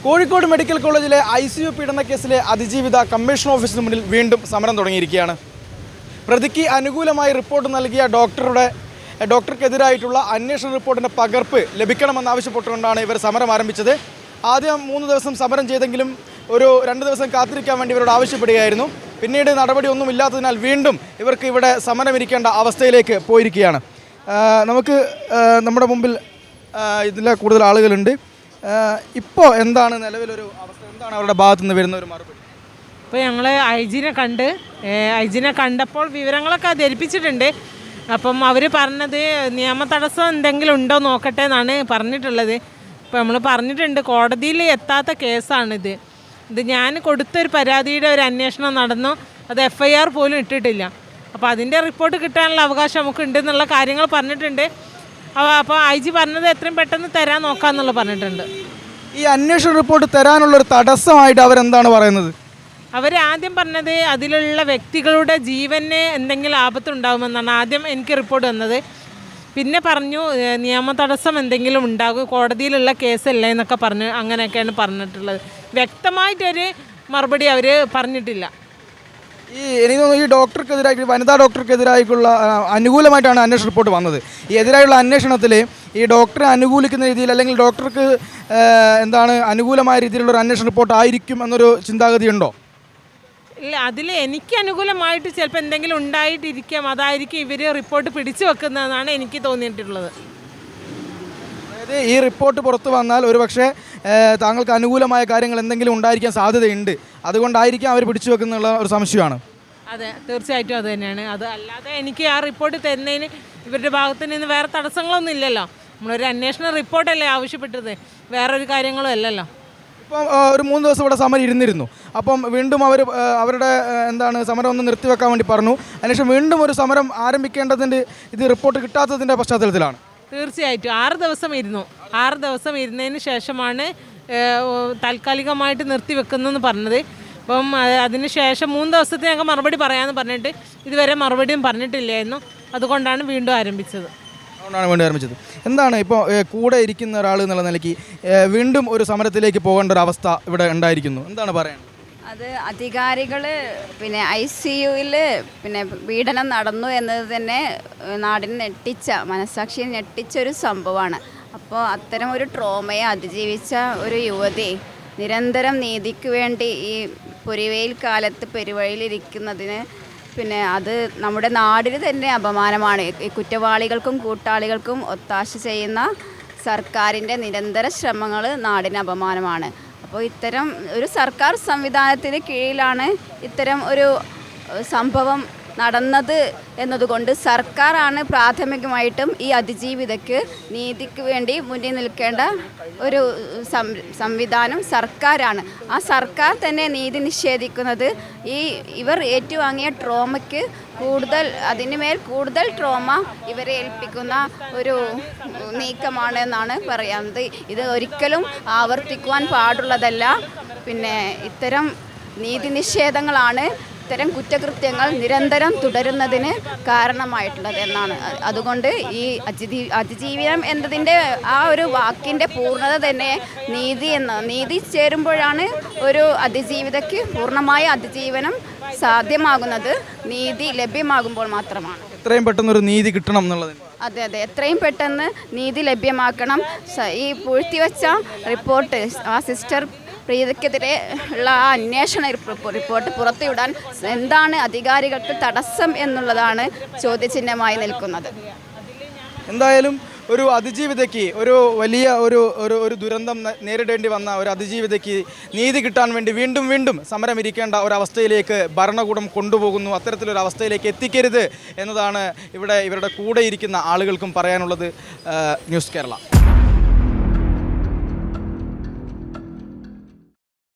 Kozhikode medical കോളേജിലെ ICU പീഡന കേസിലെ അതിജീവിത കമ്മീഷൻ ഓഫീസിന് മുന്നിൽ വീണ്ടും സമരം തുടങ്ങിയിരിക്കുകയാണ്. പ്രതിക്ക് അനുകൂലമായി റിപ്പോർട്ട് നൽകിയ ഡോക്ടർക്കെതിരായിട്ടുള്ള അന്വേഷണ റിപ്പോർട്ടിൻ്റെ പകർപ്പ് ലഭിക്കണമെന്നാവശ്യപ്പെട്ടുകൊണ്ടാണ് ഇവർ സമരം ആരംഭിച്ചത്. ആദ്യം 3 ദിവസം സമരം ചെയ്തെങ്കിലും ഒരു 2 ദിവസം കാത്തിരിക്കാൻ വേണ്ടി ഇവരോട് ആവശ്യപ്പെടുകയായിരുന്നു. പിന്നീട് നടപടിയൊന്നും ഇല്ലാത്തതിനാൽ വീണ്ടും ഇവർക്ക് ഇവിടെ സമരമിരിക്കേണ്ട അവസ്ഥയിലേക്ക് പോയിരിക്കുകയാണ്. നമുക്ക് നമ്മുടെ മുമ്പിൽ ഇതിലെ കൂടുതൽ ആളുകളുണ്ട്. ഇപ്പോൾ എന്താണ് നിലവിലൊരു അവസ്ഥ, എന്താണ് അവരുടെ ഭാഗത്തു നിന്ന് വരുന്ന ഒരു മറുപടി? ഇപ്പോൾ ഞങ്ങൾ ഐജിനെ കണ്ടപ്പോൾ വിവരങ്ങളൊക്കെ ധരിപ്പിച്ചിട്ടുണ്ട്. അപ്പം അവർ പറഞ്ഞത് നിയമ തടസ്സം എന്തെങ്കിലും ഉണ്ടോ നോക്കട്ടെ എന്നാണ് പറഞ്ഞിട്ടുള്ളത്. ഇപ്പോൾ നമ്മൾ പറഞ്ഞിട്ടുണ്ട്, കോടതിയിൽ എത്താത്ത കേസാണിത്. ഞാൻ കൊടുത്തൊരു പരാതിയുടെ ഒരു അന്വേഷണം നടന്നു, അത് FIR പോലും ഇട്ടിട്ടില്ല. അപ്പോൾ അതിൻ്റെ റിപ്പോർട്ട് കിട്ടാനുള്ള അവകാശം നമുക്ക് ഉണ്ടെന്നുള്ള കാര്യങ്ങൾ പറഞ്ഞിട്ടുണ്ട്. അപ്പോൾ IG പറഞ്ഞത് എത്രയും പെട്ടെന്ന് തരാൻ നോക്കാമെന്നുള്ള പറഞ്ഞിട്ടുണ്ട്. ഈ അന്വേഷണ റിപ്പോർട്ട് തരാനുള്ളൊരു തടസ്സമായിട്ട് അവരെന്താണ് പറയുന്നത്? അവർ ആദ്യം പറഞ്ഞത് അതിലുള്ള വ്യക്തികളുടെ ജീവന് എന്തെങ്കിലും ആപത്തുണ്ടാകുമെന്നാണ് ആദ്യം എനിക്ക് റിപ്പോർട്ട് വന്നത്. പിന്നെ പറഞ്ഞു നിയമ തടസ്സം എന്തെങ്കിലും ഉണ്ടാകും, കോടതിയിലുള്ള കേസല്ലേ എന്നൊക്കെ പറഞ്ഞു. അങ്ങനെയൊക്കെയാണ് പറഞ്ഞിട്ടുള്ളത്. വ്യക്തമായിട്ടൊരു മറുപടി അവർ പറഞ്ഞിട്ടില്ല. എനിക്ക് തോന്നുന്നു ഈ ഡോക്ടർക്കെതിരായി, വനിതാ ഡോക്ടർക്കെതിരായിട്ടുള്ള അനുകൂലമായിട്ടാണ് അന്വേഷണ റിപ്പോർട്ട് വന്നത്. ഈ എതിരായുള്ള അന്വേഷണത്തിൽ ഈ ഡോക്ടറെ അനുകൂലിക്കുന്ന രീതിയിൽ അല്ലെങ്കിൽ ഡോക്ടർക്ക് അനുകൂലമായ രീതിയിലുള്ളൊരു അന്വേഷണ റിപ്പോർട്ട് ആയിരിക്കും എന്നൊരു ചിന്താഗതി ഉണ്ടോ? ഇല്ല, അതിൽ എനിക്ക് അനുകൂലമായിട്ട് ചിലപ്പോൾ എന്തെങ്കിലും ഉണ്ടായിട്ടിരിക്കാം. അതായിരിക്കും ഇവർ റിപ്പോർട്ട് പിടിച്ചു വെക്കുന്നതെന്നാണ് എനിക്ക് തോന്നിയിട്ടുള്ളത്. അതായത് ഈ റിപ്പോർട്ട് പുറത്തു വന്നാൽ ഒരുപക്ഷെ താങ്കൾക്ക് അനുകൂലമായ കാര്യങ്ങൾ എന്തെങ്കിലും ഉണ്ടായിരിക്കാൻ സാധ്യതയുണ്ട്, അതുകൊണ്ടായിരിക്കാം അവർ പിടിച്ചു വെക്കുന്നുള്ള ഒരു സംശയമാണ്. അതെ, തീർച്ചയായിട്ടും അത് തന്നെയാണ്. അത് അല്ലാതെ എനിക്ക് ആ റിപ്പോർട്ട് തരുന്നതിന് ഇവരുടെ ഭാഗത്ത് നിന്ന് വേറെ തടസ്സങ്ങളൊന്നും ഇല്ലല്ലോ. നമ്മളൊരു അന്വേഷണ റിപ്പോർട്ടല്ലേ ആവശ്യപ്പെട്ടത്, വേറൊരു കാര്യങ്ങളും അല്ലല്ലോ. ഇപ്പം ഒരു 3 ദിവസം ഇവിടെ സമരം ഇരുന്നിരുന്നു. അപ്പം വീണ്ടും അവരുടെ സമരം ഒന്ന് നിർത്തിവെക്കാൻ വേണ്ടി പറഞ്ഞു. അതിനുശേഷം വീണ്ടും ഒരു സമരം ആരംഭിക്കേണ്ടതിൻ്റെ ഇത് റിപ്പോർട്ട് കിട്ടാത്തതിൻ്റെ പശ്ചാത്തലത്തിലാണ്. തീർച്ചയായിട്ടും 6 ദിവസം ഇരുന്നു. 6 ദിവസം ഇരുന്നതിന് ശേഷമാണ് താൽക്കാലികമായിട്ട് നിർത്തിവെക്കുന്നതെന്ന് പറഞ്ഞത്. അപ്പം അതിന് ശേഷം 3 ദിവസത്തിനൊക്കെ മറുപടി പറയാമെന്ന് പറഞ്ഞിട്ട് ഇതുവരെ മറുപടിയും പറഞ്ഞിട്ടില്ലായിരുന്നു. അതുകൊണ്ടാണ് വീണ്ടും ആരംഭിച്ചത്. എന്താണ് ഇപ്പോൾ കൂടെ ഇരിക്കുന്ന ഒരാൾ എന്നുള്ള നിലയ്ക്ക് വീണ്ടും ഒരു സമരത്തിലേക്ക് പോകേണ്ട ഒരു അവസ്ഥ ഇവിടെ ഉണ്ടായിരിക്കുന്നു, എന്താണ് പറയുന്നത്? അത് അധികാരികൾ ICUവിൽ പീഡനം നടന്നു എന്നത് തന്നെ നാടിനെ മനസാക്ഷിയെ ഞെട്ടിച്ചൊരു സംഭവമാണ്. അപ്പോൾ അത്തരം ഒരു ട്രോമയെ അതിജീവിച്ച ഒരു യുവതി നിരന്തരം നീതിക്ക് വേണ്ടി ഈ പൊരിവെയിൽ കാലത്ത് പെരുവഴിയിലിരിക്കുന്നതിന് അത് നമ്മുടെ നാടിന് തന്നെ അപമാനമാണ്. ഈ കുറ്റവാളികൾക്കും കൂട്ടാളികൾക്കും ഒത്താശ ചെയ്യുന്ന സർക്കാരിൻ്റെ നിരന്തര ശ്രമങ്ങൾ നാടിന് അപമാനമാണ്. അപ്പോൾ ഇത്തരം ഒരു സർക്കാർ സംവിധാനത്തിന് കീഴിലാണ് ഇത്തരം ഒരു സംഭവം നടന്നത് എന്നതുകൊണ്ട് സർക്കാരാണ് പ്രാഥമികമായിട്ടും ഈ അതിജീവിതയ്ക്ക് നീതിക്ക് വേണ്ടി മുന്നിൽ നിൽക്കേണ്ട ഒരു സംവിധാനം സർക്കാരാണ്. ആ സർക്കാർ തന്നെ നീതി നിഷേധിക്കുന്നത് ഇവർ ഏറ്റുവാങ്ങിയ ട്രോമയ്ക്ക് അതിനുമേൽ കൂടുതൽ ട്രോമ ഇവരെ ഏൽപ്പിക്കുന്ന ഒരു നീക്കമാണ് എന്നാണ് പറയാവുന്നത്. ഇത് ഒരിക്കലും ആവർത്തിക്കുവാൻ പാടുള്ളതല്ല. ഇത്തരം നീതി നിഷേധങ്ങളാണ് ഇത്തരം കുറ്റകൃത്യങ്ങൾ നിരന്തരം തുടരുന്നതിന് കാരണമായിട്ടുള്ളത് എന്നാണ്. അതുകൊണ്ട് ഈ അതിജീവനം എന്നതിൻ്റെ ആ ഒരു വാക്കിൻ്റെ പൂർണ്ണത തന്നെ നീതി ചേരുമ്പോഴാണ് ഒരു അതിജീവിതയ്ക്ക് പൂർണ്ണമായ അതിജീവനം സാധ്യമാകുന്നത്. നീതി ലഭ്യമാകുമ്പോൾ മാത്രമാണ്. എത്രയും പെട്ടെന്നൊരു നീതി കിട്ടണം എന്നുള്ളത്. അതെ, എത്രയും പെട്ടെന്ന് നീതി ലഭ്യമാക്കണം. ഈ പൂഴ്ത്തിവെച്ച റിപ്പോർട്ട്, ആ സിസ്റ്റർ പ്രീതിക്കെതിരെ ഉള്ള ആ അന്വേഷണ റിപ്പോർട്ട് പുറത്തുവിടാൻ എന്താണ് അധികാരികൾക്ക് തടസ്സം എന്നുള്ളതാണ് ചോദ്യചിഹ്നമായി നിൽക്കുന്നത്. എന്തായാലും ഒരു അതിജീവിതയ്ക്ക് ഒരു വലിയ ഒരു ദുരന്തം നേരിടേണ്ടി വന്ന ഒരു അതിജീവിതയ്ക്ക് നീതി കിട്ടാൻ വേണ്ടി വീണ്ടും സമരമിരിക്കേണ്ട ഒരവസ്ഥയിലേക്ക് ഭരണകൂടം കൊണ്ടുപോകുന്നു. അത്തരത്തിലൊരു അവസ്ഥയിലേക്ക് എത്തിക്കരുത് എന്നതാണ് ഇവരുടെ കൂടെ ഇരിക്കുന്ന ആളുകൾക്കും പറയാനുള്ളത്. ന്യൂസ് കേരള.